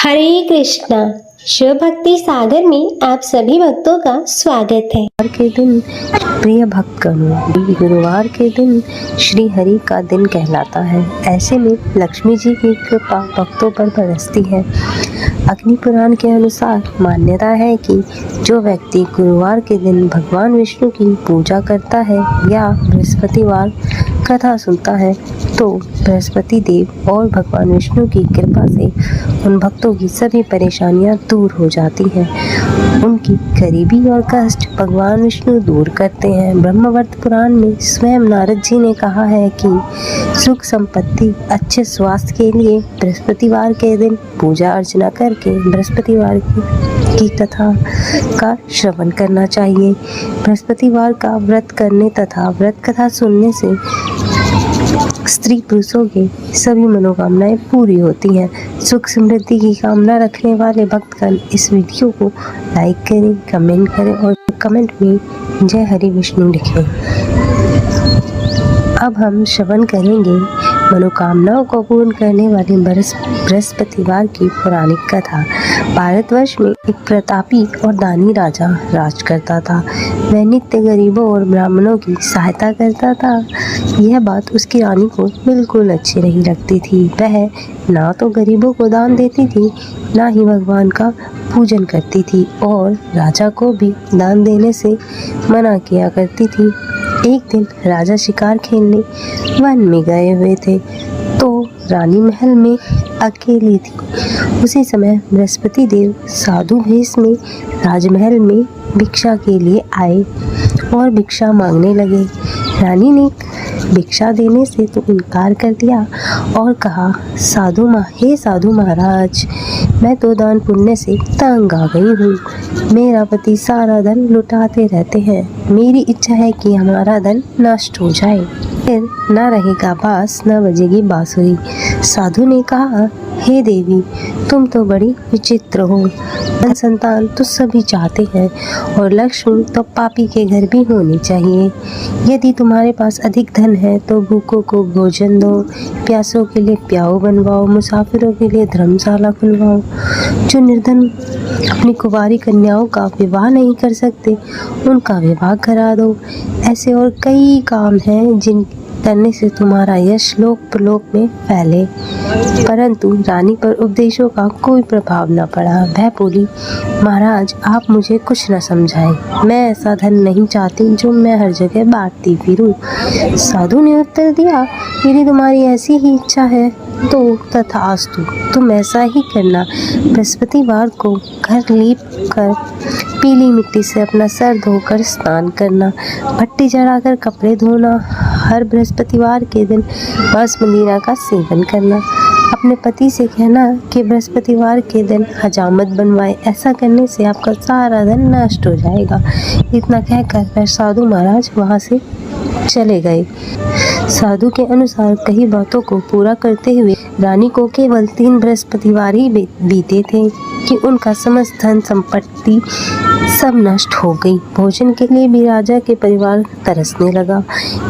हरे कृष्णा। शिव भक्ति सागर में आप सभी भक्तों का स्वागत है। गुरुवार के दिन प्रिय भक्तगणों, गुरुवार के दिन श्री हरि का दिन कहलाता है। ऐसे में लक्ष्मी जी की कृपा भक्तों पर बरसती है। अग्नि पुराण के अनुसार मान्यता है कि जो व्यक्ति गुरुवार के दिन भगवान विष्णु की पूजा करता है या बृहस्पतिवार कथा सुनता है तो बृहस्पति देव और भगवान विष्णु की कृपा से उन भक्तों की सभी परेशानियां दूर हो जाती हैं। उनकी गरीबी और कष्ट भगवान विष्णु दूर करते हैं। ब्रह्मवर्त पुराण में स्वयं नारद जी ने कहा है कि सुख संपत्ति अच्छे स्वास्थ्य के लिए बृहस्पतिवार के दिन पूजा अर्चना करके बृहस्पतिवार की कथा का श्रवण करना चाहिए। बृहस्पतिवार का व्रत करने तथा व्रत कथा सुनने से स्त्री पुरुषों के सभी मनोकामनाएं पूरी होती हैं। सुख समृद्धि की कामना रखने वाले भक्तगण इस वीडियो को लाइक करें, कमेंट करें और कमेंट में जय हरि विष्णु लिखें। अब हम श्रवण करेंगे मनोकामनाओं को पूर्ण करने वाले बृहस्पतिवार की पौराणिक कथा। भारतवर्ष में एक प्रतापी और दानी राजा राज करता था। वह नित्य गरीबों और ब्राह्मणों की सहायता करता था। यह बात उसकी रानी को बिल्कुल अच्छी नहीं लगती थी। वह ना तो गरीबों को दान देती थी, ना ही भगवान का पूजन करती थी और राजा को भी दान देने से मना किया करती थी। एक दिन राजा शिकार खेलने वन में गए हुए थे तो रानी महल में अकेली थी। उसी समय बृहस्पति देव साधु भेष में राजमहल में भिक्षा के लिए आए और भिक्षा मांगने लगे। रानी ने भिक्षा देने से तो इनकार कर दिया और कहा, हे साधु महाराज, मैं तो दान पुण्य से तंग आ गई हूँ। मेरा पति सारा धन लुटाते रहते हैं। मेरी इच्छा है कि हमारा धन नष्ट हो जाए, फिर न रहेगा बांस न बजेगी बांसुरी। साधु ने कहा, हे देवी, तुम तो बड़ी विचित्र हो। धन संतान तो सभी चाहते हैं और लक्ष्मी तो पापी के घर भी होनी चाहिए। यदि तुम्हारे पास अधिक धन है तो भूखों को भोजन दो, प्यासों के लिए प्याऊ बनवाओ, मुसाफिरों के लिए धर्मशाला खुलवाओ। जो निर्धन अपनी कुंवारी कन्याओं का विवाह नहीं कर सकते उनका विवाह करा दो। ऐसे और कई काम हैं जिन करने से तुम्हारा यश लोक परलोक में फैले। परंतु रानी पर उपदेशों का कोई प्रभाव न पड़ा। वह बोली, महाराज, आप मुझे कुछ न समझाएं। मैं ऐसा धन नहीं चाहती जो मैं हर जगह बांटती फिरूं। साधु ने उत्तर दिया, यदि तुम्हारी ऐसी ही इच्छा है तो तथास्तु, तुम ऐसा ही करना। बृहस्पतिवार को घर लीप कर पीली मिट्टी से अपना सर धोकर स्नान करना, भट्टी जलाकर कपड़े धोना, हर बृहस्पतिवार के दिन मांस मदिरा का सेवन करना। अपने पति से कहना कि बृहस्पतिवार के दिन हजामत बनवाए। ऐसा करने से आपका सारा धन नष्ट हो जाएगा। इतना कहकर वह साधु महाराज वहाँ से चले गए। साधु के अनुसार कई बातों को पूरा करते हुए रानी को केवल 3 बृहस्पतिवार ही बीते थे कि उनका समस्त धन संपत्ति सब नष्ट हो गई। भोजन के लिए भी राजा के परिवार तरसने लगा।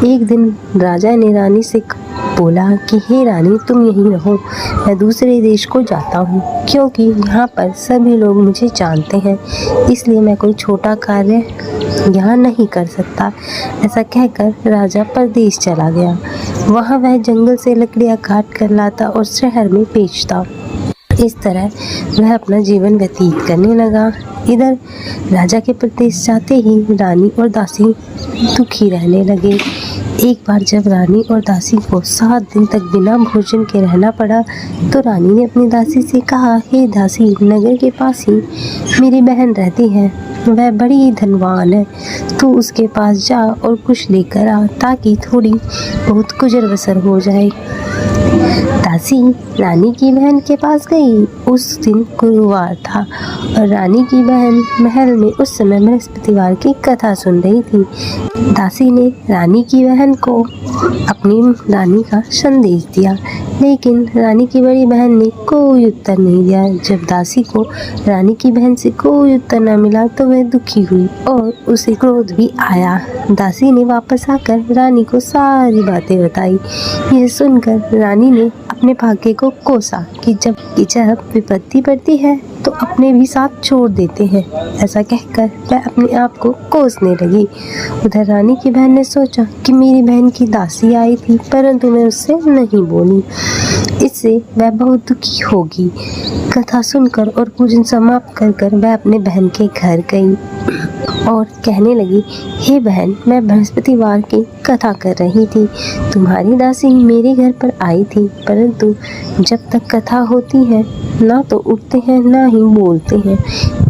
एक दिन राजा ने रानी से बोला कि हे रानी, तुम यहीं रहो, मैं दूसरे देश को जाता हूँ क्योंकि यहाँ पर सभी लोग मुझे जानते हैं, इसलिए मैं कोई छोटा कार्य यहाँ नहीं कर सकता। ऐसा कहकर राजा परदेश चला गया। वहाँ वह जंगल से लकड़ियाँ काट कर लाता और शहर में बेचता। इस तरह वह अपना जीवन व्यतीत करने लगा। इधर राजा के प्रदेश जाते ही रानी और दासी दुखी रहने लगे। एक बार जब रानी और दासी को 7 दिन तक बिना भोजन के रहना पड़ा तो रानी ने अपनी दासी से कहा, हे दासी, नगर के पास ही मेरी बहन रहती है, वह बड़ी धनवान है, तू उसके पास जा और कुछ लेकर आ ताकि थोड़ी बहुत गुजर बसर हो जाए। दासी रानी की बहन के पास गई। उस दिन गुरुवार था और रानी की बहन महल में उस समय बृहस्पतिवार की कथा सुन रही थी। दासी ने रानी की बहन को अपनी रानी का संदेश दिया लेकिन रानी की बड़ी बहन ने कोई उत्तर नहीं दिया। जब दासी को रानी की बहन से कोई उत्तर न मिला तो वह दुखी हुई और उसे क्रोध भी आया। दासी ने वापस आकर रानी को सारी बातें बताई। यह सुनकर रानी ने अपने भाग्य को कोसा कि जब विपत्ति पड़ती है तो अपने भी साथ छोड़ देते हैं। ऐसा कहकर वह अपने आप को कोसने लगी। उधर रानी की बहन ने सोचा कि मेरी बहन की दासी आई थी, परंतु मैं उससे नहीं बोली, इससे वह बहुत दुखी होगी। कथा सुनकर और पूजन समाप्त कर वह अपने बहन के घर गई और कहने लगी, हे बहन, मैं बृहस्पतिवार की कथा कर रही थी। तुम्हारी दासी मेरे घर पर आई थी, परंतु जब तक कथा होती है ना तो उठते हैं ना ही बोलते हैं,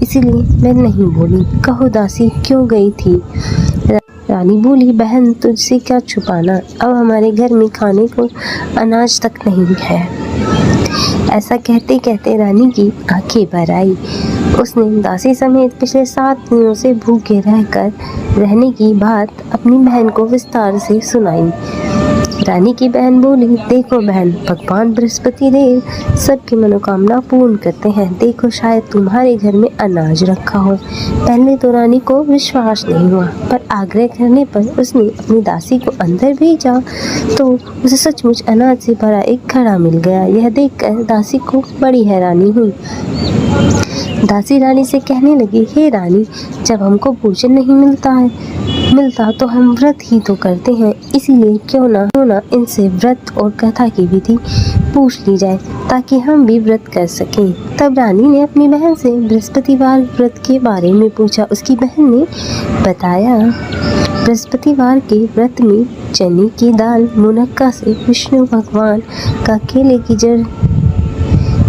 इसीलिए मैं नहीं बोली। कहो दासी क्यों गई थी? रानी बोली, बहन तुझसे क्या छुपाना, अब हमारे घर में खाने को अनाज तक नहीं है। ऐसा कहते कहते रानी की आंखें भर आई। उसने दासी समेत पिछले 7 दिनों से भूखे रहने की बात अपनी बहन को विस्तार से सुनाई। रानी की बहन बोली, देखो बहन, भगवान बृहस्पति देव सबकी मनोकामना पूर्ण करते हैं। देखो शायद तुम्हारे घर में अनाज रखा हो। पहले तो रानी को विश्वास नहीं हुआ, पर आग्रह करने पर उसने अपनी दासी को अंदर भेजा तो उसे सचमुच अनाज से भरा एक घड़ा मिल गया। यह देखकर दासी को बड़ी हैरानी हुई। दासी रानी से कहने लगी, हे रानी, जब हमको भोजन नहीं मिलता तो हम व्रत ही तो करते हैं, इसीलिए क्यों ना इनसे व्रत और कथा की विधि पूछ ली जाए ताकि हम भी व्रत कर सकें। तब रानी ने अपनी बहन से बृहस्पतिवार व्रत के बारे में पूछा। उसकी बहन ने बताया, बृहस्पतिवार के व्रत में चने की दाल मुनक्का से विष्णु भगवान का केले की जड़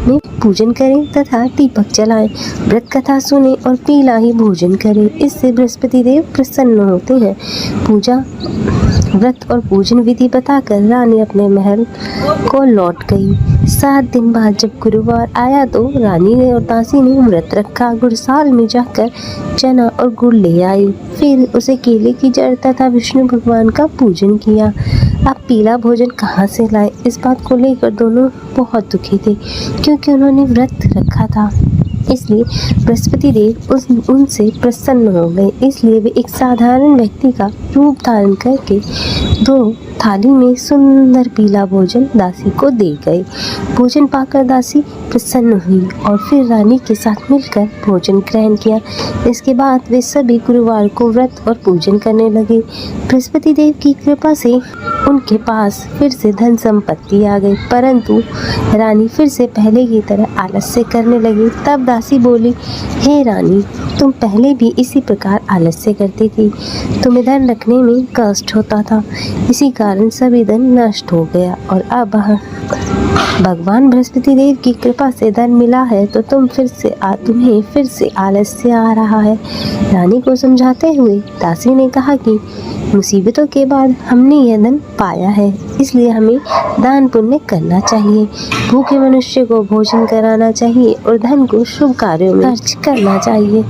में पूजन करें तथा दीपक जलाएं, व्रत कथा सुने और पीला ही भोजन करें, इससे बृहस्पति देव प्रसन्न होते हैं। पूजा, व्रत और पूजन विधि बताकर रानी अपने महल को लौट गई। 7 दिन बाद जब गुरुवार आया तो रानी ने और दासी ने व्रत रखा। गुड़साल में जाकर चना और गुड़ ले आई, फिर उसे केले की जड़ तथा विष्णु भगवान का पूजन किया। अब पीला भोजन कहाँ से लाए, इस बात को लेकर दोनों बहुत दुखी थे, क्योंकि उन्होंने व्रत रखा था। इसलिए बृहस्पति देव उनसे प्रसन्न हो गए। इसलिए वे एक साधारण व्यक्ति का रूप धारण करके 2 थाली में सुंदर पीला भोजन दासी को दे गए। भोजन पाकर दासी प्रसन्न हुई और फिर रानी के साथ मिलकर भोजन ग्रहण किया। इसके बाद वे सभी गुरुवार को व्रत और पूजन करने लगे। बृहस्पति देव की कृपा से उनके पास फिर से धन संपत्ति आ गई, परंतु रानी फिर से पहले की तरह आलस्य करने लगी। तब दासी बोली, हे रानी, तुम पहले भी इसी प्रकार आलस्य करती थी, तुम्हें धन रखने में कष्ट होता था, इसी कारण सभी धन नष्ट हो गया और अब भगवान बृहस्पति देव की कृपा से धन मिला है तो तुम्हें फिर से आलस्य आ रहा है। रानी को समझाते हुए दासी ने कहा कि मुसीबतों के बाद हमने यह धन पाया है, इसलिए हमें दान पुण्य करना चाहिए, भूखे मनुष्य को भोजन कराना चाहिए और धन को शुभ कार्यों में खर्च करना चाहिए,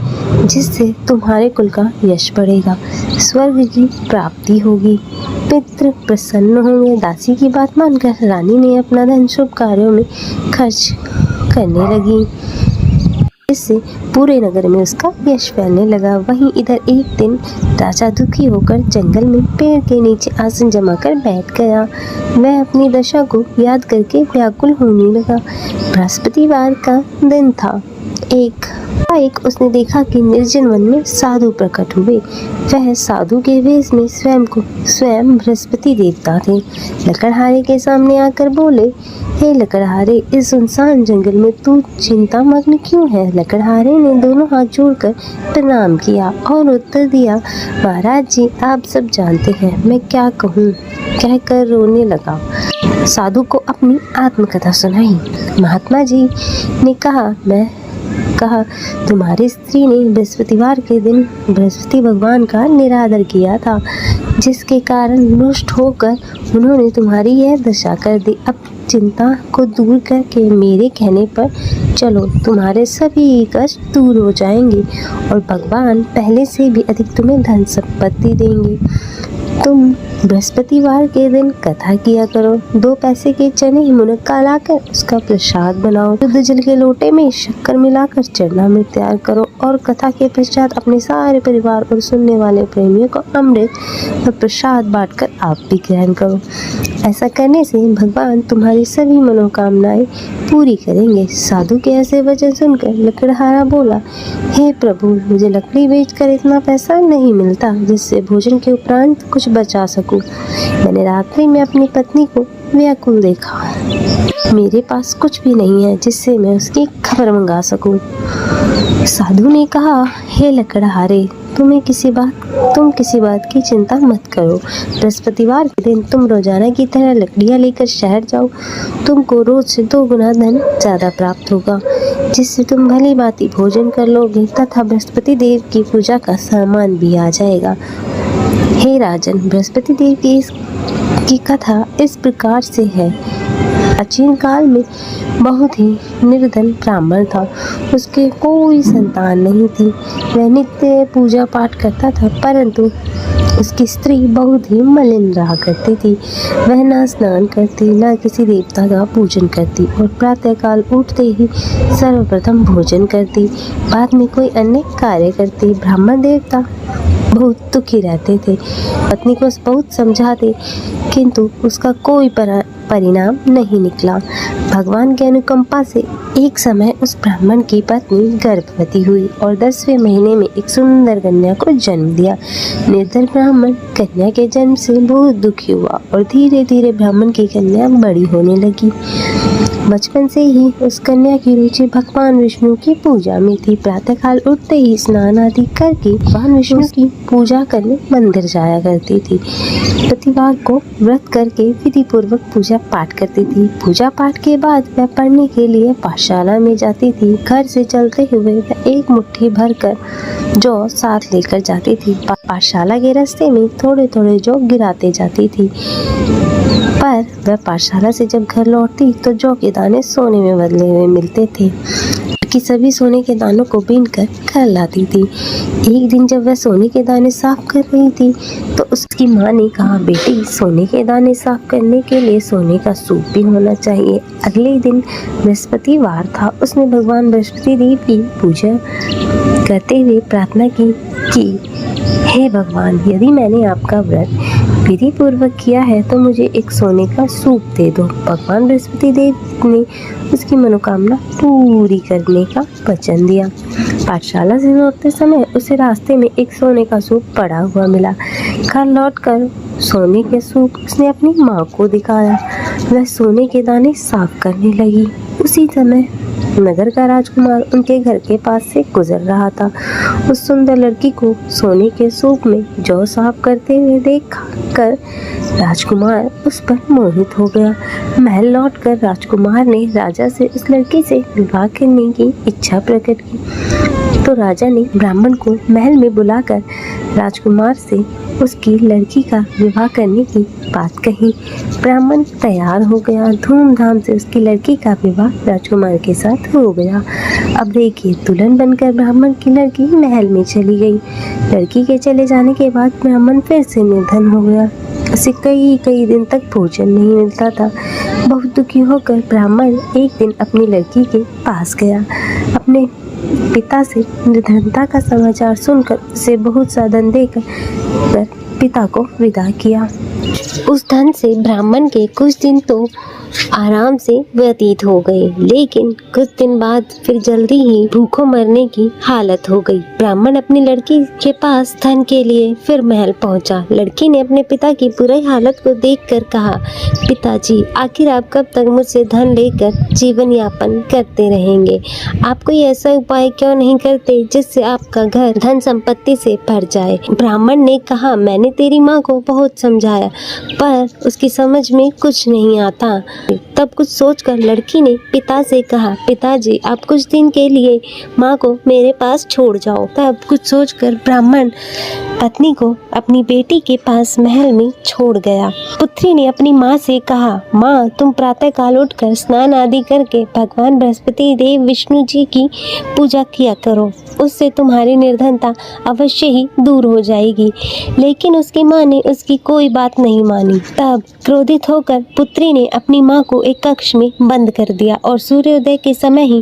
जिससे तुम्हारे कुल का यश बढ़ेगा, स्वर्ग की प्राप्ति होगी, पितृ प्रसन्न होंगे। दासी की बात मानकर रानी ने अपना धन शुभ कार्यों में खर्च करने लगी, इससे पूरे नगर में उसका यश फैलने लगा। वहीं इधर एक दिन राजा दुखी होकर जंगल में पेड़ के नीचे आसन जमाकर बैठ गया। वह अपनी दशा को याद करके व्याकुल होने लगा। बृहस्पतिवार का दिन था। एक उसने देखा कि निर्जन वन में साधु प्रकट हुए। वह साधु के वेश में स्वयं बृहस्पति देवता थे। लकड़हारे के सामने आकर बोले, हे लकड़हारे, इस सुनसान जंगल में तू चिंता मग्न क्यों है? लकड़हारे ने दोनों हाथ जोड़कर प्रणाम किया और उत्तर दिया, महाराज जी, आप सब जानते हैं मैं क्या कहूँ, कहकर रोने लगा। साधु को अपनी आत्मकथा सुनाई। महात्मा जी ने कहा, तुम्हारी स्त्री ने बृहस्पतिवार के दिन बृहस्पति भगवान का निरादर किया था, जिसके कारण रुष्ट होकर उन्होंने तुम्हारी यह दशा कर दी। अब चिंता को दूर करके मेरे कहने पर चलो, तुम्हारे सभी कष्ट दूर हो जाएंगे और भगवान पहले से भी अधिक तुम्हें धन संपत्ति देंगे। तुम बृहस्पतिवार के दिन कथा किया करो। 2 पैसे के चने मुनक्का लाकर उसका प्रसाद बनाओ। शुद्ध जल के लोटे में शक्कर मिलाकर चरणामृत तैयार करो और कथा के पश्चात अपने सारे परिवार और सुनने वाले प्रेमियों को अमृत और प्रसाद बांटकर आप भी ग्रहण करो। ऐसा करने से भगवान तुम्हारी सभी मनोकामनाएं पूरी करेंगे। साधु के ऐसे वचन सुनकर लकड़हारा बोला, हे प्रभु, मुझे लकड़ी बेचकर इतना पैसा नहीं मिलता जिससे भोजन के उपरांत कुछ बचा सकूं। मैंने रात्रि में अपनी पत्नी को व्याकुल देखा। मेरे पास कुछ भी नहीं है जिससे मैं उसकी खबर मंगा सकूं। साधु ने कहा, हे लकड़हारे, तुम किसी बात की चिंता मत करो। बृहस्पतिवार के दिन तुम रोजाना की तरह लकड़ियाँ लेकर शहर जाओ। तुमको रोज से 2 गुना धन ज्यादा प्राप्त होगा, जिससे तुम भली भांति भोजन कर लोगे तथा बृहस्पति देव की पूजा का सामान भी आ जाएगा। हे राजन, बृहस्पति देव की कथा इस प्रकार से है। प्राचीन काल में बहुत ही निर्धन ब्राह्मण था। उसके कोई संतान नहीं थी। वह नित्य पूजा पाठ करता था, परंतु उसकी स्त्री बहुत ही मलिन रहा करती थी। वह ना स्नान करती, ना किसी देवता का पूजन करती और प्रातःकाल उठते ही सर्वप्रथम भोजन करती, बाद में कोई अन्य कार्य करती। ब्राह्मण देवता बहुत दुखी रहते थे। पत्नी को बहुत समझाते, किंतु उसका कोई परिणाम नहीं निकला। भगवान की अनुकंपा से एक समय उस ब्राह्मण की पत्नी गर्भवती हुई और 10वें महीने में एक सुंदर कन्या को जन्म दिया। निर्धन ब्राह्मण कन्या के जन्म से बहुत दुखी हुआ और धीरे धीरे ब्राह्मण की कन्या बड़ी होने लगी। बचपन से ही उस कन्या की रुचि भगवान विष्णु की पूजा में थी। प्रातःकाल उठते ही स्नान आदि करके भगवान विष्णु की पूजा करने मंदिर जाया करती थी। प्रतिवार को व्रत करके विधि पूर्वक पूजा पाठ करती थी। पूजा पाठ के बाद वह पढ़ने के लिए पाठशाला में जाती थी। घर से चलते हुए वह एक मुट्ठी भरकर जौ साथ लेकर जाती थी। पाठशाला के रास्ते में थोड़े थोड़े जौ गिराते जाती थी, पर वह पाठशाला से जब घर लौटती तो जौ के दाने सोने में बदले हुए मिलते थे। कि सभी सोने के दानों को बीनकर घर लाती थी। एक दिन जब वह सोने के दाने साफ कर रही थी तो उसकी माँ ने कहा, बेटी, सोने के दाने साफ करने के लिए सोने का सूप भी होना चाहिए। अगले दिन बृहस्पतिवार था। उसने भगवान बृहस्पति देव की पूजा करते हुए प्रार्थना की, हे भगवान, यदि मैंने आपका व्रत विधि पूर्वक किया है तो मुझे एक सोने का सूप दे दो। भगवान बृहस्पति देव ने उसकी मनोकामना पूरी करने का वचन दिया। पाठशाला से लौटते समय उसे रास्ते में एक सोने का सूप पड़ा हुआ मिला। घर लौटकर सोने के सूप उसने अपनी माँ को दिखाया। वह सोने के दाने साफ करने लगी। उसी समय नगर का राजकुमार उनके घर के पास से गुजर रहा था। उस सुंदर लड़की को सोने के सूप में जौ साफ करते हुए देखकर राजकुमार उस पर मोहित हो गया। महल लौटकर राजकुमार ने राजा से उस लड़की से विवाह करने की इच्छा प्रकट की। तो राजा ने ब्राह्मण को महल में बुलाकर राजकुमार से उसकी लड़की का विवाह करने की बात कही। ब्राह्मण तैयार हो गया। धूमधाम से उसकी लड़की का विवाह राजकुमार के साथ हो गया। अब देखिए, दुल्हन बनकर ब्राह्मण की लड़की महल में चली गई। लड़की के चले जाने के बाद ब्राह्मण फिर से निर्धन हो गया। उसे कई दिन तक भोजन नहीं मिलता था। बहुत दुखी होकर ब्राह्मण एक दिन अपनी लड़की के पास गया। अपने पिता से निर्धनता का समाचार सुनकर उसे बहुत सा धन देकर पिता को विदा किया। उस धन से ब्राह्मण के कुछ दिन तो आराम से व्यतीत हो गए, लेकिन कुछ दिन बाद फिर जल्दी ही भूखों मरने की हालत हो गई। ब्राह्मण अपनी लड़की के पास धन के लिए फिर महल पहुंचा। लड़की ने अपने पिता की बुरी हालत को देखकर कहा, पिताजी, आखिर आप कब तक मुझसे धन लेकर जीवन यापन करते रहेंगे? आप कोई ऐसा उपाय क्यों नहीं करते जिससे आपका घर धन संपत्ति से भर जाए? ब्राह्मण ने कहा, मैंने तेरी माँ को बहुत समझाया, पर उसकी समझ में कुछ नहीं आता। तब कुछ सोचकर लड़की ने पिता से कहा, पिताजी आप कुछ दिन के लिए माँ को मेरे पास छोड़ जाओ। तब कुछ सोचकर ब्राह्मण पत्नी को अपनी बेटी के पास महल में छोड़ गया। पुत्री ने अपनी माँ से कहा, माँ तुम प्रातः काल उठकर स्नान आदि करके भगवान बृहस्पति देव विष्णु जी की पूजा किया करो, उससे तुम्हारी निर्धनता अवश्य ही दूर हो जाएगी। लेकिन उसकी माँ ने उसकी कोई बात नहीं मानी। तब क्रोधित होकर पुत्री ने अपनी माँ को एक कक्ष में बंद कर दिया और सूर्योदय के समय ही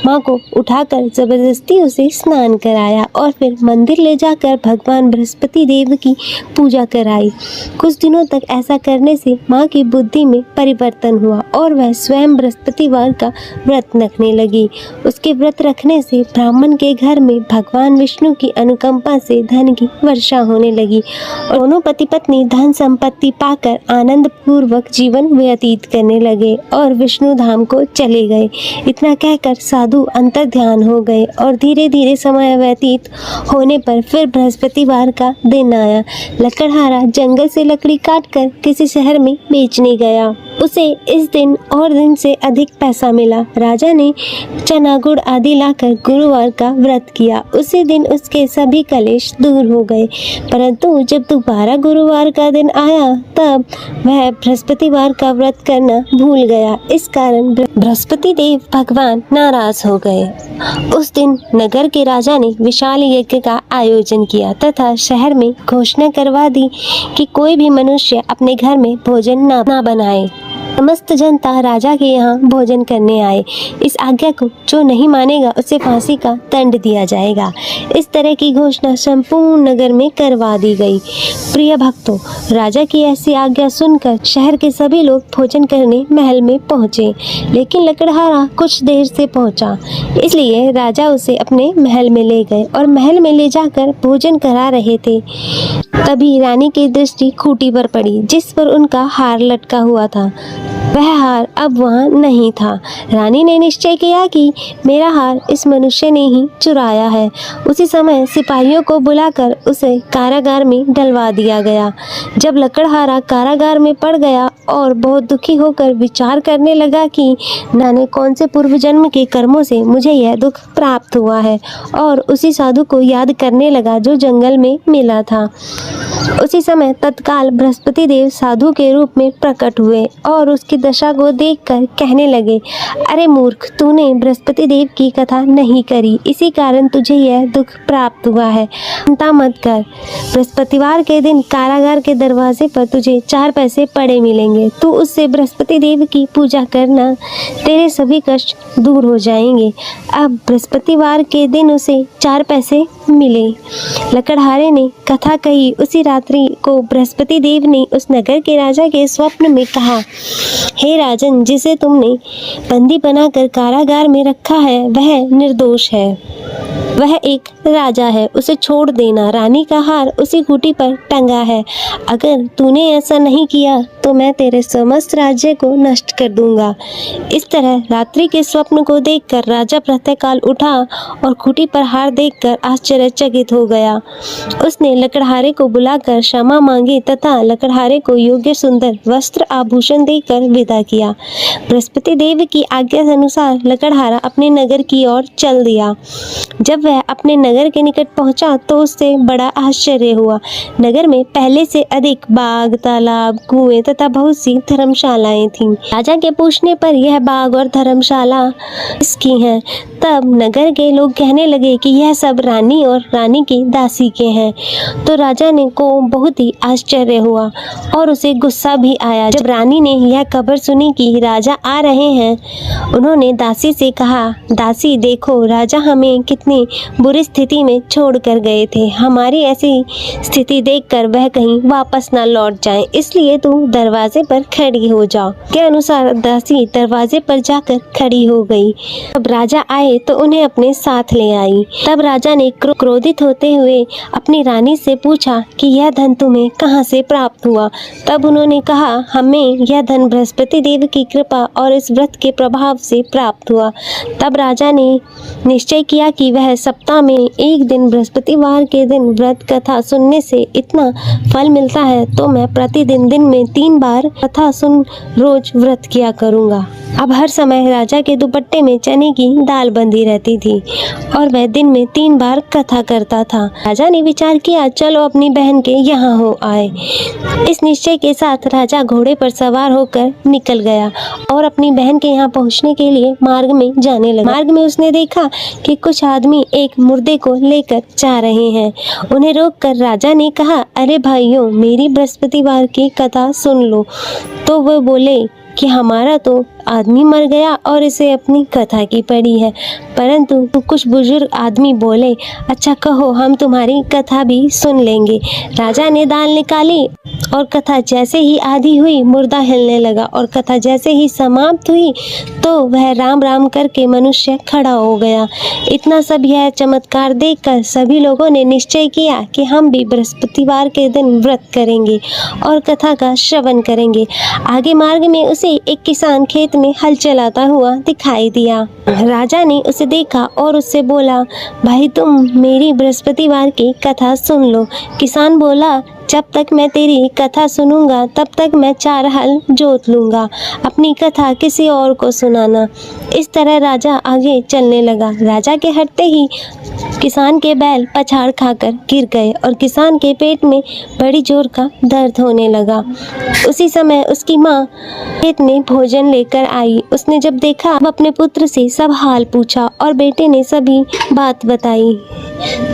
माँ को उठाकर जबरदस्ती उसे स्नान कराया और फिर मंदिर ले जाकर भगवान बृहस्पति देव की पूजा कराई। कुछ दिनों तक ऐसा करने से माँ की बुद्धि में परिवर्तन हुआ और वह स्वयं बृहस्पतिवार का व्रत रखने लगी। उसके व्रत रखने से ब्राह्मण के घर में भगवान विष्णु की अनुकंपा से धन की वर्षा होने लगी और दोनों पति पत्नी धन संपत्ति पाकर आनंद पूर्वक जीवन व्यतीत करने लगे और विष्णु धाम को चले गए। इतना कहकर साधु अंतर ध्यान हो गए और धीरे धीरे समय व्यतीत होने पर फिर बृहस्पतिवार का दिन आया। लकड़हारा जंगल से लकड़ी काटकर किसी शहर में बेचने गया। उसे इस दिन और दिन से अधिक पैसा मिला। राजा ने चना गुड़ आदि लाकर गुरुवार का व्रत किया। उसी दिन उसके सभी कलेश दूर हो गए, परंतु जब दोबारा गुरुवार का दिन आया तब वह बृहस्पतिवार का व्रत करना भूल गया। इस कारण बृहस्पति देव भगवान नाराज हो गए। उस दिन नगर के राजा ने विशाल यज्ञ का आयोजन किया तथा शहर में घोषणा करवा दी कि कोई भी मनुष्य अपने घर में भोजन ना बनाए। समस्त जनता राजा के यहाँ भोजन करने आए। इस आज्ञा को जो नहीं मानेगा उसे फांसी का दंड दिया जाएगा। इस तरह की घोषणा संपूर्ण नगर में करवा दी गई। प्रिय भक्तों, राजा की ऐसी आज्ञा सुनकर शहर के सभी लोग भोजन करने महल में पहुँचे, लेकिन लकड़हारा कुछ देर से पहुँचा, इसलिए राजा उसे अपने महल में ले गए और महल में ले जाकर भोजन करा रहे थे। तभी रानी की दृष्टि खूंटी पर पड़ी जिस पर उनका हार लटका हुआ था। वह हार अब वहाँ नहीं था। रानी ने निश्चय किया कि मेरा हार इस मनुष्य ने ही चुराया है। उसी समय सिपाहियों को बुलाकर उसे कारागार में डलवा दिया गया। जब लकड़हारा कारागार में पड़ गया और बहुत दुखी होकर विचार करने लगा कि न जाने कौन से पूर्व जन्म के कर्मों से मुझे यह दुख प्राप्त हुआ है, और उसी साधु को याद करने लगा जो जंगल में मिला था। उसी समय तत्काल बृहस्पति देव साधु के रूप में प्रकट हुए और उसकी दशा को देखकर कहने लगे, अरे मूर्ख, तूने बृहस्पति देव की कथा नहीं करी, इसी कारण तुझे यह दुख प्राप्त हुआ है। चिंता मत कर, बृहस्पतिवार के दिन कारागार के दरवाजे पर तुझे 4 पैसे पड़े मिलेंगे। तू उससे बृहस्पति देव की पूजा करना, तेरे सभी कष्ट दूर हो जाएंगे। अब बृहस्पतिवार के दिन उसे 4 पैसे मिले। लकड़हारे ने कथा कही। उसी रात्रि को बृहस्पति देव ने उस नगर के राजा के स्वप्न में कहा, हे राजन, जिसे तुमने बंदी बनाकर कारागार में रखा है वह निर्दोष है, वह एक राजा है, उसे छोड़ देना। रानी का हार उसी खूंटी पर टंगा है। अगर तूने ऐसा नहीं किया तो मैं तेरे समस्त राज्य को नष्ट कर दूंगा। इस तरह रात्रि के स्वप्न को देखकर राजा प्रातःकाल उठा और खूंटी पर हार देखकर आश्चर्यचकित हो गया। उसने लकड़हारे को बुलाकर क्षमा मांगी तथा लकड़हारे को योग्य सुंदर वस्त्र आभूषण देकर विदा किया। बृहस्पति देव की आज्ञा अनुसार लकड़हारा अपने नगर की ओर चल दिया। जब वह अपने नगर के निकट पहुंचा तो उससे बड़ा आश्चर्य हुआ। नगर में पहले से अधिक बाग, तालाब, कुएं तथा बहुत सी धर्मशालाएं थीं। राजा के पूछने पर यह बाग और धर्मशाला किसकी हैं? तब नगर के लोग कहने लगे कि यह सब रानी और रानी की दासी के हैं। तो राजा ने को बहुत ही आश्चर्य हुआ और उसे गुस्सा भी आया। जब रानी ने यह खबर सुनी कि राजा आ रहे हैं, उन्होंने दासी से कहा, दासी देखो, राजा हमें कितनी बुरी स्थिति में छोड़ कर गए थे। हमारी ऐसी स्थिति देखकर वह कहीं वापस ना लौट जाएं, इसलिए तू दरवाजे पर खड़ी हो जाओ। के अनुसार दासी दरवाजे पर जाकर खड़ी हो गई। जब राजा आए तो उन्हें अपने साथ ले आई। तब राजा ने क्रोधित होते हुए अपनी रानी से पूछा कि यह धन तुम्हें कहाँ से प्राप्त हुआ? तब उन्होंने कहा, हमें यह धन बृहस्पति देव की कृपा और इस व्रत के प्रभाव से प्राप्त हुआ। तब राजा ने निश्चय किया कि वह सप्ताह में एक दिन बृहस्पतिवार के दिन व्रत कथा सुनने से इतना फल मिलता है तो मैं प्रतिदिन दिन में 3 बार कथा सुन रोज व्रत किया करूँगा। अब हर समय राजा के दुपट्टे में चने की दाल बंधी रहती थी और वह दिन में 3 बार कथा करता था। राजा ने विचार किया, चलो अपनी बहन के यहाँ हो आए। इस निश्चय के साथ राजा घोड़े पर सवार होकर निकल गया और अपनी बहन के यहाँ पहुँचने के लिए मार्ग में जाने लगा। मार्ग में उसने देखा कि कुछ आदमी एक मुर्दे को लेकर जा रहे हैं। उन्हें रोककर राजा ने कहा, अरे भाइयों, मेरी बृहस्पतिवार की कथा सुन लो। तो वो बोले कि हमारा तो आदमी मर गया और इसे अपनी कथा की पड़ी है। परंतु कुछ बुजुर्ग आदमी बोले, अच्छा कहो, हम तुम्हारी कथा भी सुन लेंगे। राजा ने दाल निकाली और कथा जैसे ही आधी हुई मुर्दा हिलने लगा और कथा जैसे ही समाप्त हुई तो वह राम राम करके मनुष्य खड़ा हो गया। इतना सब यह चमत्कार देखकर सभी लोगों ने निश्चय किया कि हम भी बृहस्पतिवार के दिन व्रत करेंगे और कथा का श्रवण करेंगे। आगे मार्ग में उसे एक किसान खेत में हल चलाता हुआ दिखाई दिया। राजा ने उसे देखा और उससे बोला, भाई तुम मेरी बृहस्पतिवार की कथा सुन लो। किसान बोला, जब तक मैं तेरी कथा सुनूंगा तब तक मैं 4 हल जोत लूंगा, अपनी कथा किसी और को सुनाना। इस तरह राजा आगे चलने लगा। राजा के हटते ही किसान के बैल पछाड़ खाकर गिर गए और किसान के पेट में बड़ी जोर का दर्द होने लगा। उसी समय उसकी माँ खेत में भोजन लेकर आई। उसने जब देखा, अपने पुत्र से सब हाल पूछा और बेटे ने सभी बात बताई।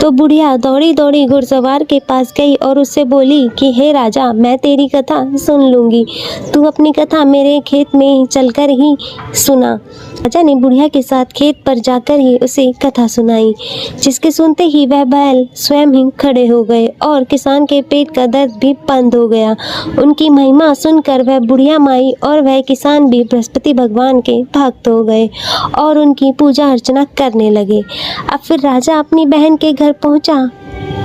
तो बुढ़िया दौड़ी दौड़ी घुड़सवार के पास गई और उससे बोली कि हे राजा, मैं तेरी कथा सुन लूंगी, तू अपनी कथा मेरे खेत में चलकर ही सुना। राजा ने बुढ़िया के साथ खेत पर जाकर ही उसे कथा सुनाई, जिसके सुनते ही वह बैल स्वयं ही खड़े हो गए और किसान के पेट का दर्द भी बंद हो गया। उनकी महिमा सुनकर वह बुढ़िया माई और वह किसान भी बृहस्पति भगवान के भक्त हो गए और उनकी पूजा अर्चना करने लगे। अब फिर राजा अपनी बहन के घर पहुंचा।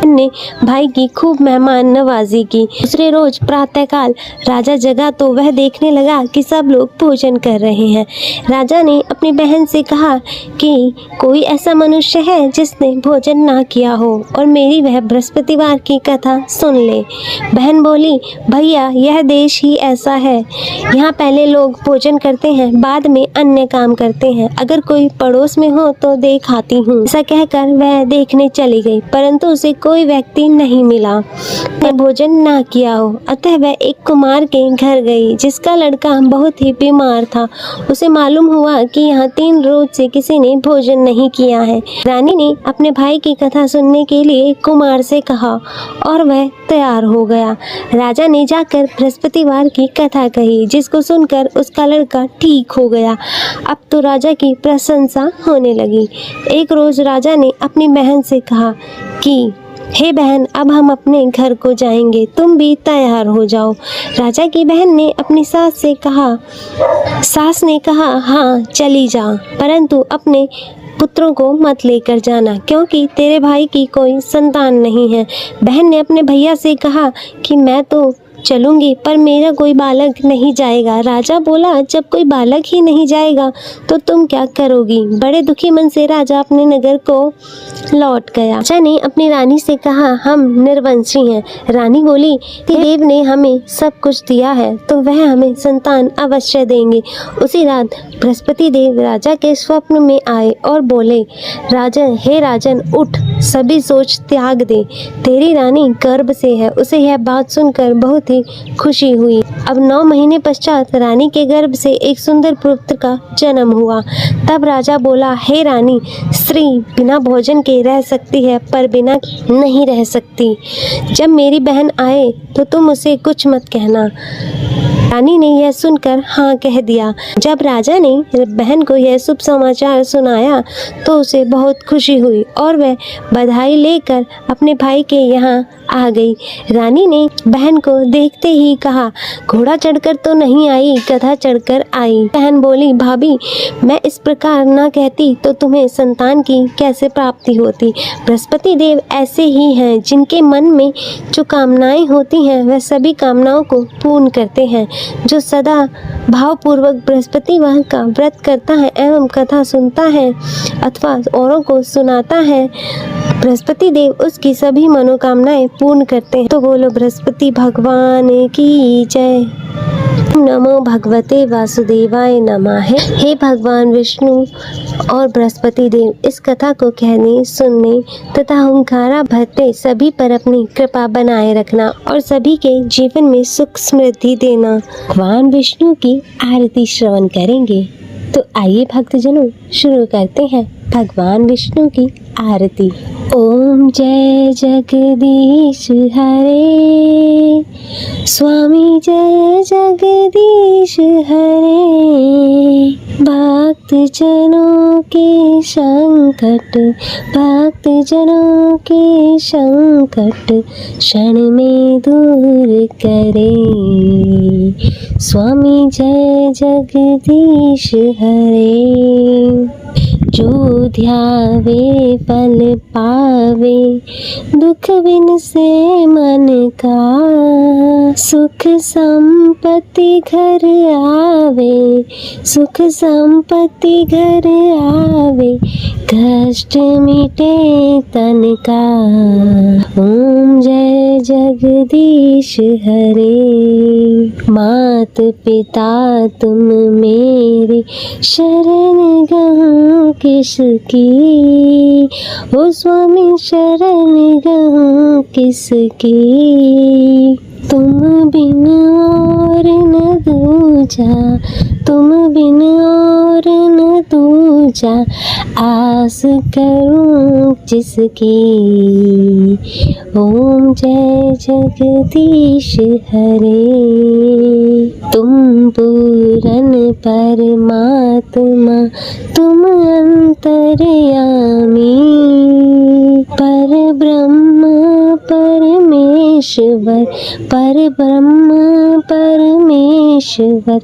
ने भाई की खूब मेहमान नवाजी की। दूसरे रोज प्रातःकाल राजा जगा तो वह देखने लगा कि सब लोग भोजन कर रहे हैं। राजा ने अपनी बहन से कहा कि कोई ऐसा मनुष्य है जिसने भोजन ना किया हो और मेरी वह बृहस्पतिवार की कथा सुन ले। बहन बोली, भैया यह देश ही ऐसा है, यहाँ पहले लोग भोजन करते हैं, बाद में अन्य काम करते हैं। अगर कोई पड़ोस में हो तो देख आती हूँ। ऐसा कहकर वह देखने चली गई, परंतु उसे कोई व्यक्ति नहीं मिला, वह भोजन ना किया हो। अतः वह एक कुमार के घर गई जिसका लड़का बहुत ही बीमार था। उसे मालूम हुआ कि यहाँ 3 रोज से किसी ने भोजन नहीं किया है। रानी ने अपने भाई की कथा सुनने के लिए कुमार से कहा और वह तैयार हो गया। राजा ने जाकर बृहस्पतिवार की कथा कही, जिसको सुनकर उसका लड़का ठीक हो गया। अब तो राजा की प्रशंसा होने लगी। एक रोज राजा ने अपनी बहन से कहा कि हे बहन, अब हम अपने घर को जाएंगे, तुम भी तैयार हो जाओ। राजा की बहन ने अपनी सास ने कहा हाँ चली जा, परंतु अपने पुत्रों को मत लेकर जाना क्योंकि तेरे भाई की कोई संतान नहीं है। बहन ने अपने भैया से कहा कि मैं तो चलूंगी पर मेरा कोई बालक नहीं जाएगा। राजा बोला, जब कोई बालक ही नहीं जाएगा तो तुम क्या करोगी। बड़े दुखी मन से राजा अपने नगर को लौट गया। राजा ने अपनी रानी से कहा, हम निर्वंशी हैं। रानी बोली, देव ने हमें सब कुछ दिया है तो वह हमें संतान अवश्य देंगे। उसी रात बृहस्पति देव राजा के स्वप्न में आए और बोले, राजन, हे राजन, उठ, सभी सोच त्याग दे, तेरी रानी गर्भ से है। उसे यह बात सुनकर बहुत ही खुशी हुई। अब 9 महीने पश्चात रानी के गर्भ से एक सुंदर पुत्र का जन्म हुआ। तब राजा बोला, हे रानी, स्त्री बिना भोजन के रह सकती है पर बिना नहीं रह सकती। जब मेरी बहन आए तो तुम उसे कुछ मत कहना। रानी ने यह सुनकर हाँ कह दिया। जब राजा ने बहन को यह शुभ समाचार सुनाया तो उसे बहुत खुशी हुई और वह बधाई लेकर अपने भाई के यहाँ आ गई। रानी ने बहन को देखते ही कहा, घोड़ा चढ़कर तो नहीं आई, गधा चढ़कर आई। बहन बोली, भाभी मैं इस प्रकार ना कहती तो तुम्हें संतान की कैसे प्राप्ति होती। बृहस्पति देव ऐसे ही हैं, जिनके मन में जो कामनाएं होती हैं वह सभी कामनाओं को पूर्ण करते हैं। जो सदा भावपूर्वक बृहस्पतिवार का व्रत करता है एवं कथा सुनता है अथवा औरों को सुनाता है, बृहस्पति देव उसकी सभी मनोकामनाएं पूर्ण करते हैं। तो बोलो बृहस्पति भगवान की जय। नमो भगवते वासुदेवाय नमः। हे भगवान विष्णु और बृहस्पति देव, इस कथा को कहने, सुनने तथा हुंकारा भरते सभी पर अपनी कृपा बनाए रखना और सभी के जीवन में सुख समृद्धि देना। भगवान विष्णु की आरती श्रवण करेंगे। तो आइए भक्तजनों, शुरू करते हैं भगवान विष्णु की आरती। ओम जय जगदीश हरे, स्वामी जय जगदीश हरे। भक्त जनों के संकट, भक्त जनों के संकट क्षण में दूर करे। स्वामी जय जगदीश हरे। जो ध्यावे फल पावे, दुख बिन से मन का। सुख संपत्ति घर आवे, सुख संपत्ति घर आवे, कष्ट मिटे तन का। ओम जय जगदीश हरे। मात पिता तुम मेरे, शरण गहूँ किसकी। ओ स्वामी शरण गहूँ किसकी। तुम बिन और न दूजा, तुम बिन और न दूजा, आस करूं जिसकी। ओम जय जगदीश हरे। तुम पूरन परमात्मा, तुम अंतर्यामी, पर ब्रह्म परमेश्वर, पर ब्रह्म परमेश्वर,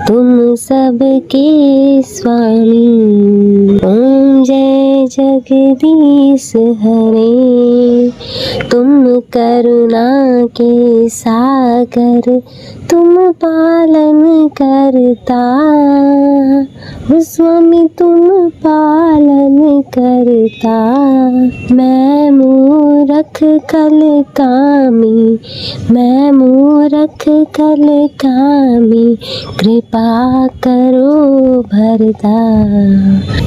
तुम सबके स्वामी। ओम जय जगदीश हरे। तुम करुणा के सागर, तुम पालन करता। ओ स्वामी तुम पालन करता। मैं मूरख कल कामी, मैं मूरख कल कामी, कृपा करो भरता।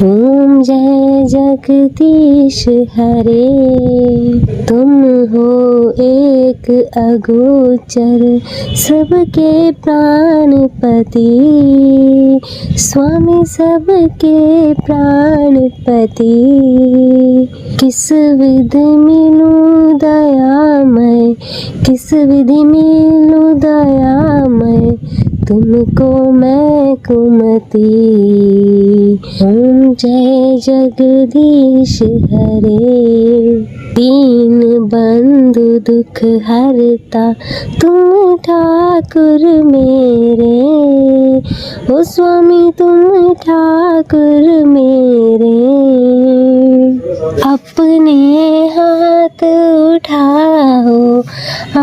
ओम जय जगदीश हरे। तुम हो एक अगोचर, सबके प्राणपति। स्वामी सबके प्राणपति। किस विधि मिलूं दयामय, किस विधि मिलूं दयामय, तुमको मैं कुमति। ओम जय जगदीश हरे। दीन बंधु दुख हरता, तुम ठाकुर मेरे। ओ स्वामी तुम ठाकुर मेरे। अपने हाथ उठाओ,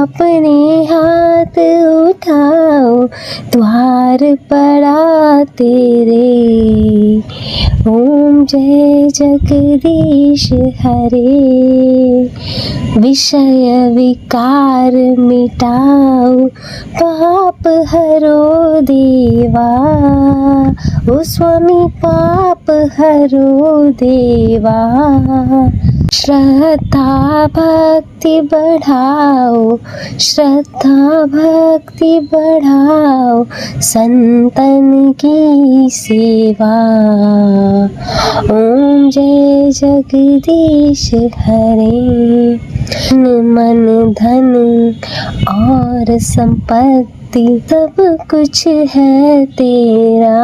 अपने हाथ उठाओ, द्वार पड़ा तेरे। ओम जय जगदीश हरे। विषय विकार मिटाओ, पाप हरो देवा। ओ स्वामी पाप हरो देवा। श्रद्धा भक्ति बढ़ाओ, श्रद्धा भक्ति बढ़ाओ, संतन की सेवा। ओम जय जगदीश हरे। मन धन और संपत्ति सब कुछ है तेरा।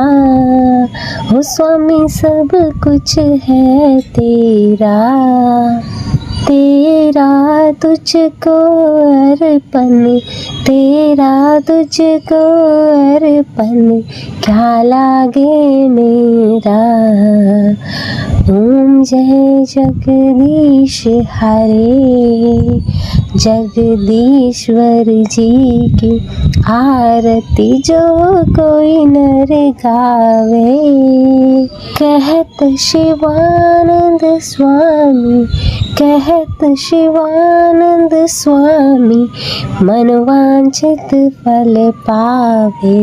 ओ स्वामी सब कुछ है तेरा। तेरा तुझको अर्पण, तेरा तुझको अर्पण, क्या लागे मेरा। ओम जय जगदीश हरे, जगदीश्वर जी की आरती जो कोई नर गावे। कहत शिवानंद स्वामी, कहत शिवानंद स्वामी, मनवांछित फल पावे।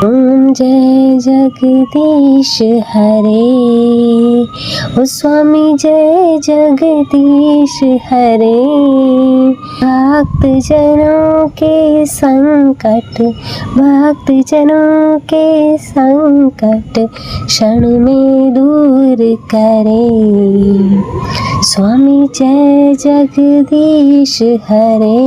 ओम जय जगदीश हरे, ओ स्वामी जय जगदीश हरे। भक्त जनों के संकट, भक्त जनों के संकट क्षण में दूर करे। स्वामी जय जगदीश हरे।